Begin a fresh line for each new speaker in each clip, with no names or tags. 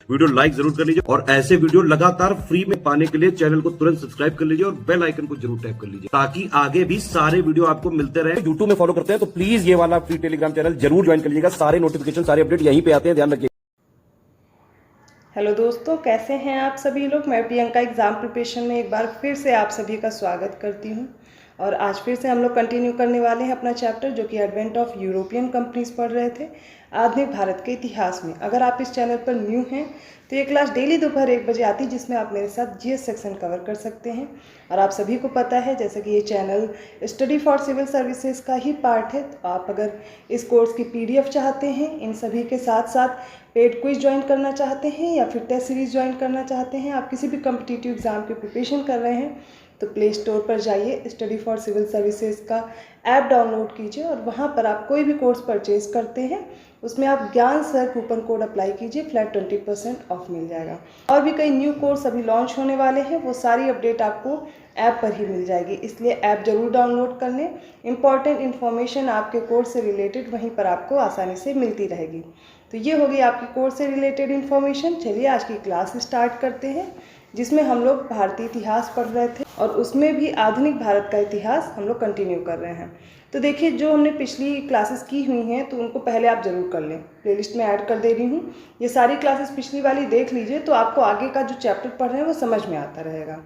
Video like जरूर कर लीजिए और ऐसे वीडियो लगातार फ्री में पाने के लिए चैनल को तुरंत सब्सक्राइब कर लीजिए और बेल आइकन को जरूर टैप कर लीजिए ताकि आगे भी सारे वीडियो आपको मिलते रहे। यूट्यूब में फॉलो करते हैं तो प्लीज ये वाला फ्री टेलीग्राम चैनल जरूर ज्वाइन कर लीजिएगा। सारे नोटिफिकेशन सारे अपडेट यहीं पे आते हैं, ध्यान रखिए।
हेलो दोस्तों, कैसे हैं आप सभी लोग। मैं प्रियंका एग्ज़ाम प्रिपरेशन में एक बार फिर से आप सभी का स्वागत करती हूं और आज फिर से हम लोग कंटिन्यू करने वाले हैं अपना चैप्टर जो कि एडवेंट ऑफ यूरोपियन कंपनीज पढ़ रहे थे आधुनिक भारत के इतिहास में। अगर आप इस चैनल पर न्यू हैं तो ये क्लास डेली दोपहर 1 बजे आती है जिसमें आप मेरे साथ जीएस सेक्शन कवर कर सकते हैं। और आप सभी को पता है जैसे कि ये channel Study for Civil Services का ही पार्ट है, तो आप अगर इस कोर्स की पीडीएफ चाहते हैं, इन सभी के साथ साथ पेड क्विज ज्वाइन करना चाहते हैं या फिर टेस्ट सीरीज ज्वाइन करना चाहते हैं, आप किसी भी कॉम्पिटिटिव एग्जाम की प्रिपरेशन कर रहे हैं तो प्ले स्टोर पर जाइए, स्टडी फॉर सिविल सर्विसेज का ऐप डाउनलोड कीजिए और वहाँ पर आप कोई भी कोर्स परचेज करते हैं उसमें आप ज्ञान सर कूपन कोड अप्लाई कीजिए, फ्लैट 20% ऑफ मिल जाएगा। और भी कई न्यू कोर्स अभी लॉन्च होने वाले हैं, वो सारी अपडेट आपको ऐप पर ही मिल जाएगी, इसलिए ऐप ज़रूर डाउनलोड कर लें। इंपॉर्टेंट इन्फॉर्मेशन आपके कोर्स से रिलेटेड वहीं पर आपको आसानी से मिलती रहेगी। तो ये होगी आपकी कोर्स से रिलेटेड इन्फॉर्मेशन। चलिए आज की क्लास स्टार्ट करते हैं जिसमें हम लोग भारतीय इतिहास पढ़ रहे थे और उसमें भी आधुनिक भारत का इतिहास हम लोग कंटिन्यू कर रहे हैं। तो देखिए, जो हमने पिछली क्लासेस की हुई हैं तो उनको पहले आप ज़रूर कर लें, प्लेलिस्ट में ऐड कर दे रही हूँ। ये सारी क्लासेस पिछली वाली देख लीजिए तो आपको आगे का जो चैप्टर पढ़ रहे हैं वो समझ में आता रहेगा।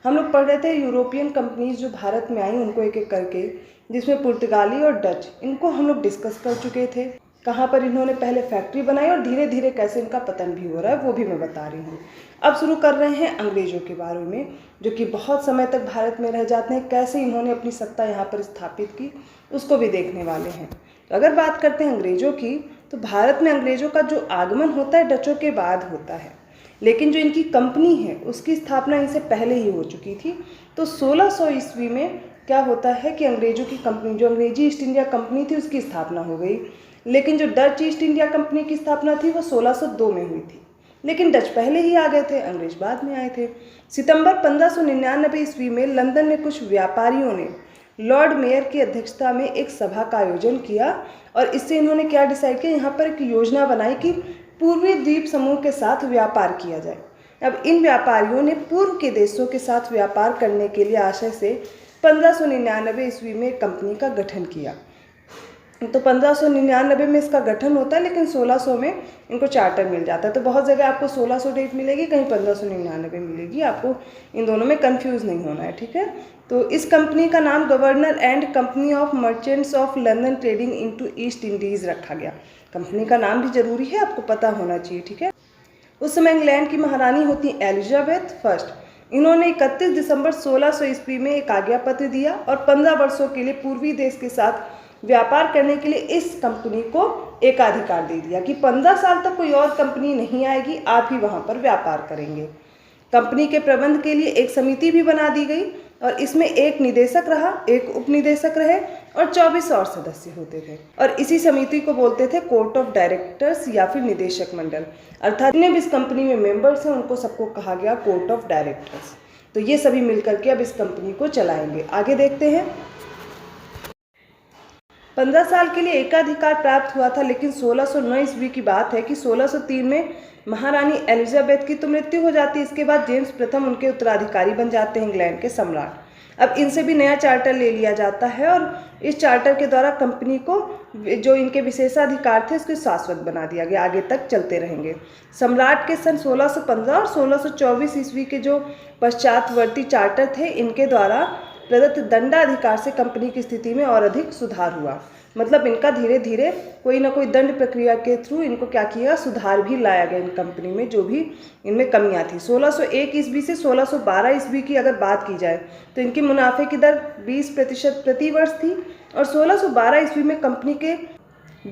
हम लोग पढ़ रहे थे यूरोपियन कंपनीज जो भारत में आई उनको एक एक करके, जिसमें पुर्तगाली और डच, इनको हम लोग डिस्कस कर चुके थे। कहाँ पर इन्होंने पहले फैक्ट्री बनाई और धीरे धीरे कैसे इनका पतन भी हो रहा है वो भी मैं बता रही हूँ। अब शुरू कर रहे हैं अंग्रेज़ों के बारे में जो कि बहुत समय तक भारत में रह जाते हैं, कैसे इन्होंने अपनी सत्ता यहाँ पर स्थापित की उसको भी देखने वाले हैं। तो अगर बात करते हैं अंग्रेज़ों की तो भारत में अंग्रेज़ों का जो आगमन होता है डचों के बाद होता है, लेकिन जो इनकी कंपनी है उसकी स्थापना इनसे पहले ही हो चुकी थी। तो 1600 ईस्वी में क्या होता है कि अंग्रेज़ों की कंपनी, जो अंग्रेजी ईस्ट इंडिया कंपनी थी, उसकी स्थापना हो गई। लेकिन जो डच ईस्ट इंडिया कंपनी की स्थापना थी वो 1602 में हुई थी, लेकिन डच पहले ही आ गए थे, अंग्रेज बाद में आए थे। सितंबर 1599 ईस्वी में लंदन में कुछ व्यापारियों ने लॉर्ड मेयर की अध्यक्षता में एक सभा का आयोजन किया और इससे इन्होंने क्या डिसाइड किया, यहाँ पर एक योजना बनाई कि पूर्वी द्वीप समूह के साथ व्यापार किया जाए। अब इन व्यापारियों ने पूर्व के देशों के साथ व्यापार करने के लिए आशय से 1599 ईस्वी में कंपनी का गठन किया। तो 1599 में इसका गठन होता है, लेकिन 1600 में इनको चार्टर मिल जाता है। तो बहुत जगह आपको 1600 डेट मिलेगी, कहीं 1599 मिलेगी, आपको इन दोनों में कंफ्यूज नहीं होना है, ठीक है। तो इस कंपनी का नाम governor and company of merchants of London trading into east Indies रखा गया। कंपनी का नाम भी जरूरी है, आपको पता होना चाहिए, ठीक है। उस समय इंग्लैंड की महारानी होती एलिजाबेथ फर्स्ट। इन्होंने 31 दिसंबर 1600 ईस्वी में एक आज्ञा पत्र दिया और 15 वर्षों के लिए पूर्वी देश के साथ व्यापार करने के लिए इस कंपनी को एकाधिकार दे दिया कि 15 साल तक कोई और कंपनी नहीं आएगी, आप ही वहाँ पर व्यापार करेंगे। कंपनी के प्रबंध के लिए एक समिति भी बना दी गई और इसमें एक निदेशक रहा, एक उपनिदेशक रहे और 24 और सदस्य होते थे और इसी समिति को बोलते थे कोर्ट ऑफ डायरेक्टर्स या फिर निदेशक मंडल। अर्थात जितने भी इस कंपनी में मेंबर्स हैं उनको सबको कहा गया कोर्ट ऑफ डायरेक्टर्स। तो ये सभी मिलकर के अब इस कंपनी को चलाएंगे। आगे देखते हैं। 15 साल के लिए एकाधिकार प्राप्त हुआ था, लेकिन 1609 ईस्वी की बात है कि 1603 में महारानी एलिजाबेथ की तो मृत्यु हो जाती है। इसके बाद जेम्स प्रथम उनके उत्तराधिकारी बन जाते हैं, इंग्लैंड के सम्राट। अब इनसे भी नया चार्टर ले लिया जाता है और इस चार्टर के द्वारा कंपनी को जो इनके विशेषाधिकार थे उसको शाश्वत बना दिया गया, आगे तक चलते रहेंगे। सम्राट के सन 1615 और 1624 ईस्वी के जो पश्चातवर्ती चार्टर थे इनके द्वारा प्रदत्त दंडाधिकार से कंपनी की स्थिति में और अधिक सुधार हुआ। मतलब इनका धीरे धीरे कोई ना कोई दंड प्रक्रिया के थ्रू इनको क्या किया, सुधार भी लाया गया इन कंपनी में जो भी इनमें कमियां थी। 1601 ईस्वी से 1612 ईस्वी की अगर बात की जाए तो इनकी मुनाफे की दर 20% प्रति वर्ष थी और 1612 ईस्वी में कंपनी के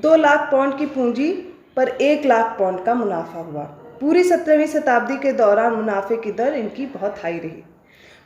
2 लाख पाउंड की पूंजी पर 1 लाख पाउंड का मुनाफा हुआ। पूरी 17वीं शताब्दी के दौरान मुनाफे की दर इनकी बहुत हाई रही।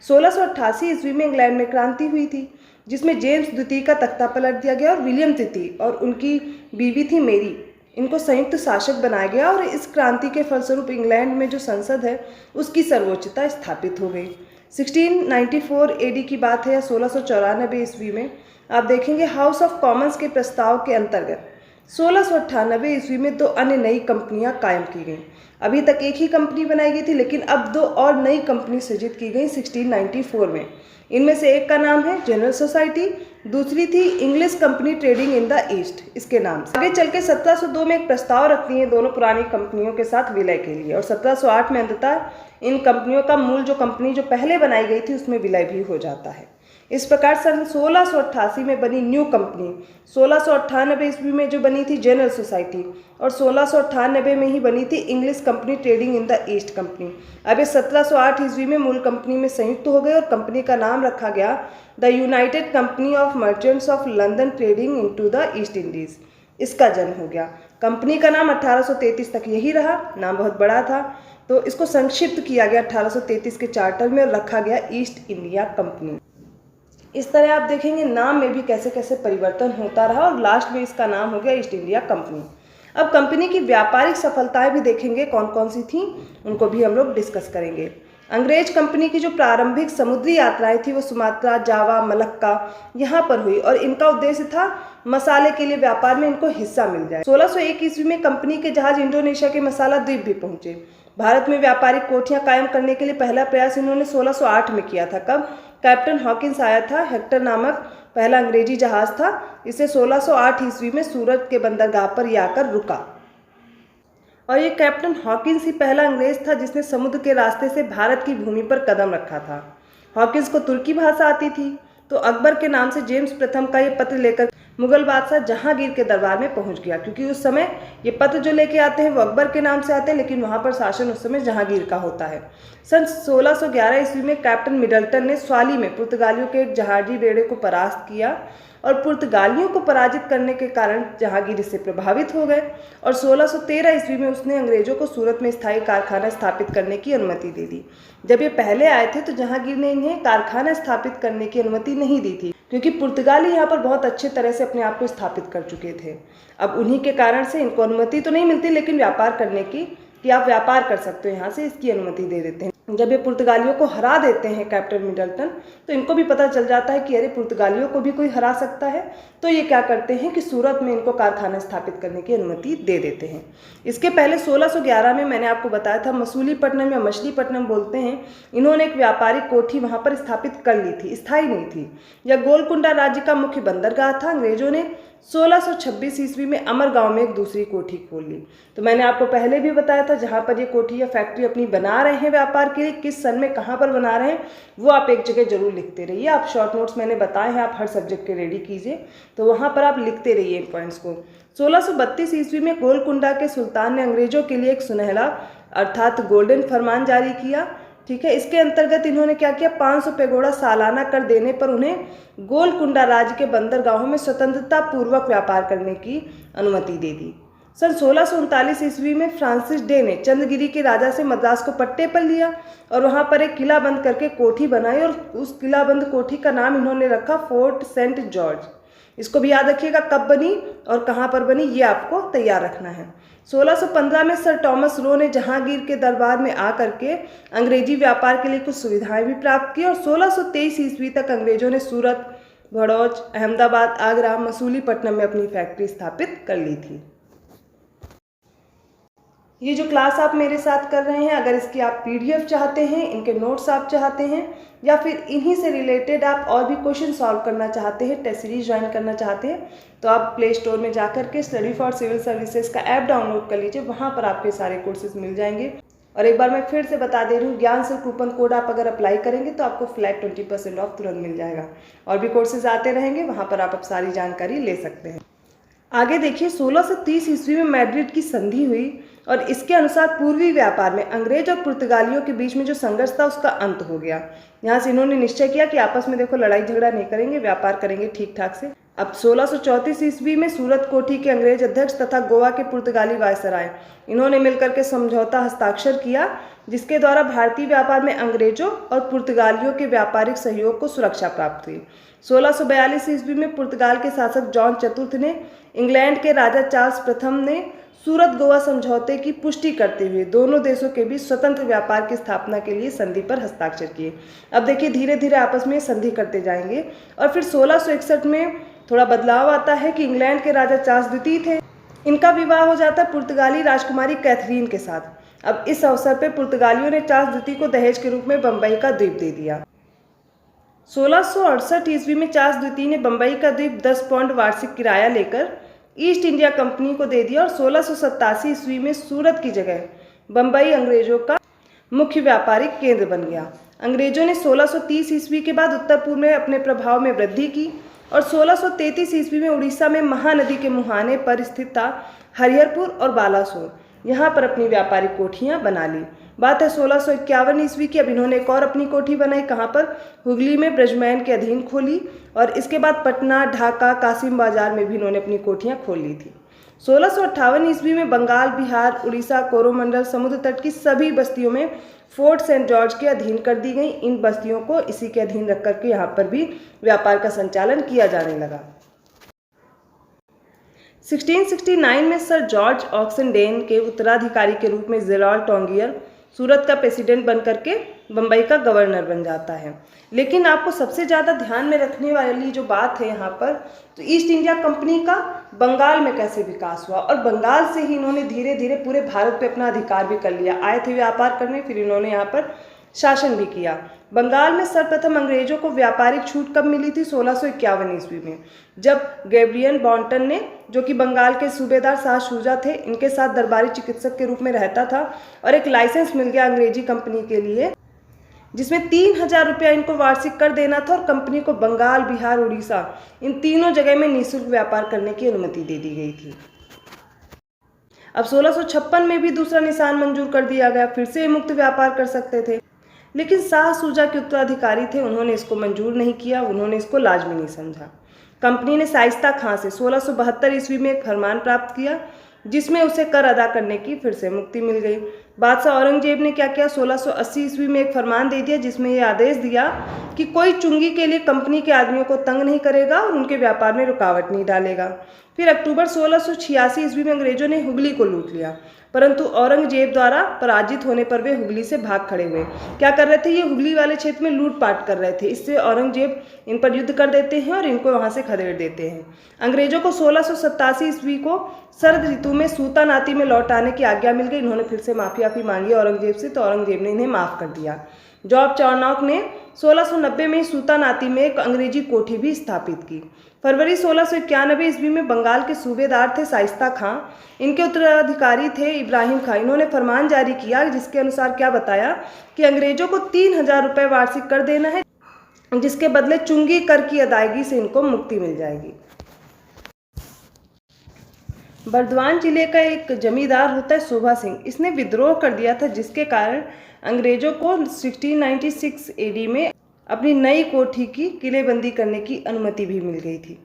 1688 ईस्वी में इंग्लैंड में क्रांति हुई थी जिसमें जेम्स द्वितीय का तख्ता पलट दिया गया और विलियम तृतीय और उनकी बीवी थी मेरी, इनको संयुक्त शासक बनाया गया और इस क्रांति के फलस्वरूप इंग्लैंड में जो संसद है उसकी सर्वोच्चता स्थापित हो गई। 1694 एडी की बात है या 1694 ईस्वी में आप देखेंगे हाउस ऑफ कॉमन्स के प्रस्ताव के अंतर्गत 1698 ईस्वी में 2 अन्य नई कंपनियां कायम की गईं। अभी तक एक ही कंपनी बनाई गई थी, लेकिन अब 2 और नई कंपनी सृजित की गई 1694 में। इनमें से एक का नाम है जनरल सोसाइटी, दूसरी थी English company trading in the east, इसके नाम से। आगे चल के 1702 में एक प्रस्ताव रखती हैं दोनों पुरानी कंपनियों के साथ विलय के लिए, और 1708 में अंततः इन कंपनियों का मूल जो कंपनी जो पहले बनाई गई थी उसमें विलय भी हो जाता है। इस प्रकार सन 1688 में बनी न्यू कंपनी, 1698 ईस्वी में जो बनी थी जनरल सोसाइटी, और 1698 में ही बनी थी English company trading in the east company. अब ये 1708 ईस्वी में मूल कंपनी में संयुक्त हो गए और कंपनी का नाम रखा गया the United company of merchants of London trading into the east Indies. इसका जन्म हो गया। कंपनी का नाम 1833 तक यही रहा, नाम बहुत बड़ा था, तो इसको संक्षिप्त किया गया 1833 के चार्टर में और रखा गया ईस्ट इंडिया कंपनी। इस तरह आप देखेंगे नाम में भी कैसे कैसे परिवर्तन होता रहा और लास्ट में इसका नाम हो गया ईस्ट इंडिया कंपनी। अब कंपनी की व्यापारिक सफलताएं भी देखेंगे कौन कौन सी थी, उनको भी हम लोग डिस्कस करेंगे। अंग्रेज कंपनी की जो प्रारंभिक समुद्री यात्राएं थी वो सुमात्रा, जावा, मलक्का यहाँ पर हुई और इनका उद्देश्य था मसाले के लिए व्यापार में इनको हिस्सा मिल जाए। 1601 ईस्वी में कंपनी के जहाज इंडोनेशिया के मसाला द्वीप भी पहुंचे। भारत में व्यापारिक कोठियां कायम करने के लिए पहला प्रयास इन्होंने 1608 में किया था। कब? कैप्टन हॉकिंस आया था, हेक्टर नामक पहला अंग्रेजी जहाज था। इसे 1608 ईस्वी में सूरत के बंदरगाह पर ये आकर रुका और ये कैप्टन हॉकिंस ही पहला अंग्रेज था जिसने समुद्र के रास्ते से भारत की भूमि पर कदम रखा था। हॉकिंस को तुर्की भाषा आती थी, तो अकबर के नाम से जेम्स प्रथम का ये पत्र लेकर मुगल बादशाह जहांगीर के दरबार में पहुंच गया, क्योंकि उस समय ये पत्र जो लेके आते हैं वो अकबर के नाम से आते हैं, लेकिन वहां पर शासन उस समय जहांगीर का होता है। सन 1611 ईस्वी में कैप्टन मिडल्टन ने स्वाली में पुर्तगालियों के एक जहाजी बेड़े को परास्त किया और पुर्तगालियों को पराजित करने के कारण जहांगीर इससे प्रभावित हो गए और 1613 ईस्वी में उसने अंग्रेजों को सूरत में स्थायी कारखाना स्थापित करने की अनुमति दे दी। जब ये पहले आए थे तो जहांगीर ने इन्हें कारखाना स्थापित करने की अनुमति नहीं दी थी, क्योंकि पुर्तगाली यहाँ पर बहुत अच्छे तरह से अपने आप को स्थापित कर चुके थे। अब उन्हीं के कारण से इनको अनुमति तो नहीं मिलती, लेकिन व्यापार करने की कि आप व्यापार कर सकते हो यहाँ से, इसकी अनुमति दे देते हैं। जब ये पुर्तगालियों को हरा देते हैं कैप्टन मिडल्टन, तो इनको भी पता चल जाता है कि अरे पुर्तगालियों को भी कोई हरा सकता है, तो ये क्या करते हैं कि सूरत में इनको कारखाना स्थापित करने की अनुमति दे देते हैं। इसके पहले 1611 में मैंने आपको बताया था मसूलीपट्टनम या मछलीपट्टनम बोलते हैं, इन्होंने एक व्यापारिक कोठी वहाँ पर स्थापित कर ली थी, स्थायी नहीं थी। यह गोलकुंडा राज्य का मुख्य बंदरगाह था। अंग्रेजों ने 1626 ईस्वी में अमर गांव में एक दूसरी कोठी खोल ली। तो मैंने आपको पहले भी बताया था जहाँ पर ये कोठी या फैक्ट्री अपनी बना रहे हैं व्यापार के लिए, किस सन में कहाँ पर बना रहे हैं वो आप एक जगह जरूर लिखते रहिए। आप शॉर्ट नोट्स मैंने बताए हैं, आप हर सब्जेक्ट के रेडी कीजिए, तो वहाँ पर आप लिखते रहिए इन पॉइंट्स को। 1632 ईस्वी में गोलकुंडा के सुल्तान ने अंग्रेजों के लिए एक सुनहला अर्थात गोल्डन फरमान जारी किया। ठीक है, इसके अंतर्गत इन्होंने क्या किया, 500 पैगोडा सालाना कर देने पर उन्हें गोलकुंडा राज्य के बंदरगाहों में स्वतंत्रता पूर्वक व्यापार करने की अनुमति दे दी। सन 1639 ईस्वी में फ्रांसिस डे ने चंद्रगिरी के राजा से मद्रास को पट्टे पर लिया और वहां पर एक किला बंद करके कोठी बनाई और उस किला बंद कोठी का नाम इन्होंने रखा फोर्ट सेंट जॉर्ज। इसको भी याद रखिएगा कब बनी और कहाँ पर बनी, ये आपको तैयार रखना है। 1615 में सर टॉमस रो ने जहांगीर के दरबार में आकर के अंग्रेजी व्यापार के लिए कुछ सुविधाएं भी प्राप्त की और 1623 ईस्वी तक अंग्रेजों ने सूरत, भड़ौच, अहमदाबाद, आगरा, मसूलीपट्टनम में अपनी फैक्ट्री स्थापित कर ली थी। ये जो क्लास आप मेरे साथ कर रहे हैं, अगर इसकी आप PDF चाहते हैं, इनके नोट्स आप चाहते हैं, या फिर इन्हीं से रिलेटेड आप और भी क्वेश्चन सॉल्व करना चाहते हैं, टेस्ट सीरीज ज्वाइन करना चाहते हैं, तो आप प्ले स्टोर में जाकर के स्टडी फॉर सिविल सर्विसेज का ऐप डाउनलोड कर लीजिए। वहाँ पर आपके सारे कोर्सेज मिल जाएंगे। और एक बार मैं फिर से बता दे रही हूँ, ज्ञान से कूपन कोड आप अगर अप्लाई करेंगे तो आपको फ्लैट 20% ऑफ तुरंत मिल जाएगा। और भी कोर्सेज आते रहेंगे, वहाँ पर आप सारी जानकारी ले सकते हैं। आगे देखिए, 1630 ईस्वी में मैड्रिड की संधि हुई और इसके अनुसार पूर्वी व्यापार में अंग्रेज और पुर्तगालियों के बीच में जो संघर्ष था उसका अंत हो गया। यहाँ से इन्होंने निश्चय किया कि आपस में देखो लड़ाई झगड़ा नहीं करेंगे, व्यापार करेंगे ठीक ठाक से। अब 1634 ईस्वी में सूरत कोठी के अंग्रेज अध्यक्ष तथा गोवा के पुर्तगाली वायसराय, इन्होंने मिलकर के समझौता हस्ताक्षर किया, जिसके द्वारा भारतीय व्यापार में अंग्रेजों और पुर्तगालियों के व्यापारिक सहयोग को सुरक्षा प्राप्त हुई। 1642 ईस्वी में पुर्तगाल के शासक जॉन चतुर्थ ने इंग्लैंड के राजा चार्ल्स प्रथम ने सूरत गोवा समझौते की पुष्टि करते हुए दोनों देशों के बीच स्वतंत्र व्यापार की स्थापना के लिए संधि पर हस्ताक्षर किए। अब देखिए धीरे धीरे आपस में संधि करते जाएंगे और फिर 1661 में थोड़ा बदलाव आता है कि इंग्लैंड के राजा चार्ल्स द्वितीय थे, इनका विवाह हो जाता है पुर्तगाली राजकुमारी कैथरीन के साथ। अब इस अवसर पर पुर्तगालियों ने चार्ल्स द्वितीय को दहेज के रूप में बम्बई का द्वीप दे दिया। 1668 ईस्वी में चार्ल्स द्वितीय ने बम्बई का द्वीप 10 पाउंड वार्षिक किराया लेकर ईस्ट इंडिया कंपनी को दे दिया और 1687 ईस्वी में सूरत की जगह बम्बई अंग्रेजों का मुख्य व्यापारिक केंद्र बन गया। अंग्रेजों ने 1630 ईस्वी के बाद उत्तर पूर्व में अपने प्रभाव में वृद्धि की और 1633 ईस्वी में उड़ीसा में महानदी के मुहाने पर स्थित था हरिहरपुर और बालासोर, यहाँ पर अपनी व्यापारिक कोठियाँ बना ली। बात है 1651 ईस्वी की। अब इन्होंने एक और अपनी कोठी बनाई, कहाँ पर? हुगली में ब्रजमैन के अधीन खोली और इसके बाद पटना, ढाका, कासिम बाजार में भी इन्होंने अपनी कोठियाँ खोल ली थी। 1658 ईस्वी में बंगाल, बिहार, उड़ीसा, कोरोमंडल, समुद्र तट की सभी बस्तियों में फोर्ट सेंट जॉर्ज के अधीन कर दी गई। इन बस्तियों को इसी के अधीन रख करके यहाँ पर भी व्यापार का संचालन किया जाने लगा। 1669 में सर जॉर्ज ऑक्सनडेन के उत्तराधिकारी के रूप में जेराल्ड टोंगियर सूरत का प्रेसिडेंट बनकर के बम्बई का गवर्नर बन जाता है। लेकिन आपको सबसे ज़्यादा ध्यान में रखने वाली जो बात है यहाँ पर, तो ईस्ट इंडिया कंपनी का बंगाल में कैसे विकास हुआ और बंगाल से ही इन्होंने धीरे धीरे पूरे भारत पे अपना अधिकार भी कर लिया। आए थे व्यापार करने, फिर इन्होंने यहाँ पर शासन भी किया। बंगाल में सर्वप्रथम अंग्रेजों को व्यापारिक छूट कब मिली थी? 1651 ईस्वी में, जब गैब्रियल बॉन्टन ने, जो कि बंगाल के सूबेदार शाह शुजा थे, इनके साथ दरबारी चिकित्सक के रूप में रहता था और एक लाइसेंस मिल गया अंग्रेजी कंपनी के लिए, जिसमें 3000 रुपया इनको वार्षिक कर देना था और कंपनी को बंगाल, बिहार, उड़ीसा इन तीनों जगह में निःशुल्क व्यापार करने की अनुमति दे दी गई थी। अब 1656 में भी दूसरा निशान मंजूर कर दिया गया, फिर से मुक्त व्यापार कर सकते थे, लेकिन शाह शुजा के उत्तराधिकारी थे, उन्होंने इसको मंजूर नहीं किया, उन्होंने इसको लाजमी नहीं समझा। कंपनी ने शाइस्ता खां से 1672 ईस्वी में एक फरमान प्राप्त किया जिसमें उसे कर अदा करने की फिर से मुक्ति मिल गई। बादशाह औरंगजेब ने क्या किया? 1680 ईस्वी में एक फरमान दे दिया जिसमें यह आदेश दिया कि कोई चुंगी के लिए कंपनी के आदमियों को तंग नहीं करेगा और उनके व्यापार में रुकावट नहीं डालेगा। फिर अक्टूबर 1686 ईस्वी में अंग्रेजों ने हुगली को लूट लिया, परंतु औरंगजेब द्वारा पराजित होने पर वे हुगली से भाग खड़े हुए। क्या कर रहे थे? ये हुगली वाले क्षेत्र में लूटपाट कर रहे थे। इससे औरंगजेब इन पर युद्ध कर देते हैं और इनको वहां से खदेड़ देते हैं। अंग्रेजों को 1687 ईस्वी को शरद ऋतु में सूता नाती में लौट आने की आज्ञा मिल गई। इन्होंने फिर से माफी मांगी औरंगजेब से, तो औरंगजेब ने इन्हें माफ़ कर दिया। जॉब चार्नॉक ने 1690 में सूता नाती में एक अंग्रेजी कोठी भी स्थापित की। फरवरी 1691 ईस्वी में बंगाल के सूबेदार थे शाइस्ता खां, इनके उत्तराधिकारी थे इब्राहिम खां। इन्होंने फरमान जारी किया जिसके अनुसार क्या बताया कि अंग्रेजों को 3000 रुपये वार्षिक कर देना है, जिसके बदले चुंगी कर की अदायगी से इनको मुक्ति मिल जाएगी। बर्दवान जिले का एक जमींदार होता है शोभा सिंह, इसने विद्रोह कर दिया था जिसके कारण अंग्रेजों को 1696 एडी में अपनी नई कोठी की किलेबंदी करने की अनुमति भी मिल गई थी।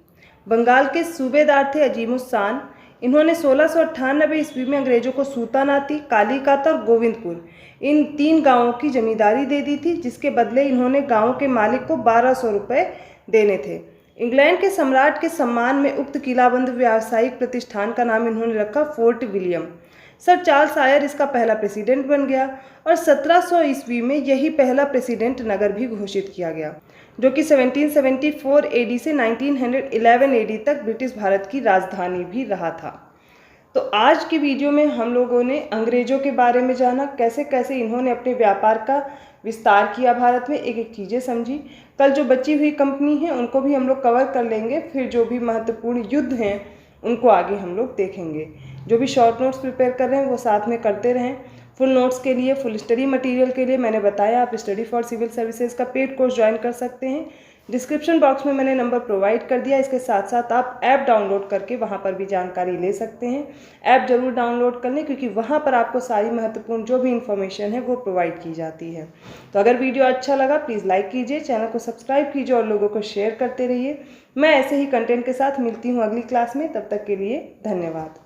बंगाल के सूबेदार थे अजीमुस्सान। इन्होंने 1698 ईस्वी में अंग्रेजों को सूतानाती, कालीकाता और गोविंदपुर इन 3 गांवों की जमींदारी दे दी थी, जिसके बदले इन्होंने गांवों के मालिक को 1200 रुपये देने थे। इंग्लैंड के सम्राट के सम्मान में उक्त किलाबंद व्यावसायिक प्रतिष्ठान का नाम इन्होंने रखा Fort William. Sir Charles Eyre इसका पहला प्रेसिडेंट बन गया और 1700 ईस्वी में यही पहला प्रेसिडेंट नगर भी घोषित किया गया, जो कि 1774 एडी से 1911 एडी तक ब्रिटिश भारत की राजधानी भी रहा था। तो आज की वीडियो में हम लोगों ने अंग्रेजों के बारे में जाना, कैसे कैसे इन्होंने अपने व्यापार का विस्तार किया भारत में, एक एक चीज़ें समझी। कल जो बची हुई कंपनी है उनको भी हम लोग कवर कर लेंगे, फिर जो भी महत्वपूर्ण युद्ध हैं उनको आगे हम लोग देखेंगे। जो भी शॉर्ट नोट्स प्रिपेयर कर रहे हैं वो साथ में करते रहें। फुल नोट्स के लिए, फुल स्टडी मटेरियल के लिए मैंने बताया आप स्टडी फॉर सिविल सर्विसेज का पेड कोर्स ज्वाइन कर सकते हैं। डिस्क्रिप्शन बॉक्स में मैंने नंबर प्रोवाइड कर दिया। इसके साथ साथ आप ऐप डाउनलोड करके वहाँ पर भी जानकारी ले सकते हैं। ऐप जरूर डाउनलोड कर लें क्योंकि वहाँ पर आपको सारी महत्वपूर्ण जो भी इन्फॉर्मेशन है वो प्रोवाइड की जाती है। तो अगर वीडियो अच्छा लगा प्लीज़ लाइक कीजिए, चैनल को सब्सक्राइब कीजिए और लोगों को शेयर करते रहिए। मैं ऐसे ही कंटेंट के साथ मिलती हूँ अगली क्लास में, तब तक के लिए धन्यवाद।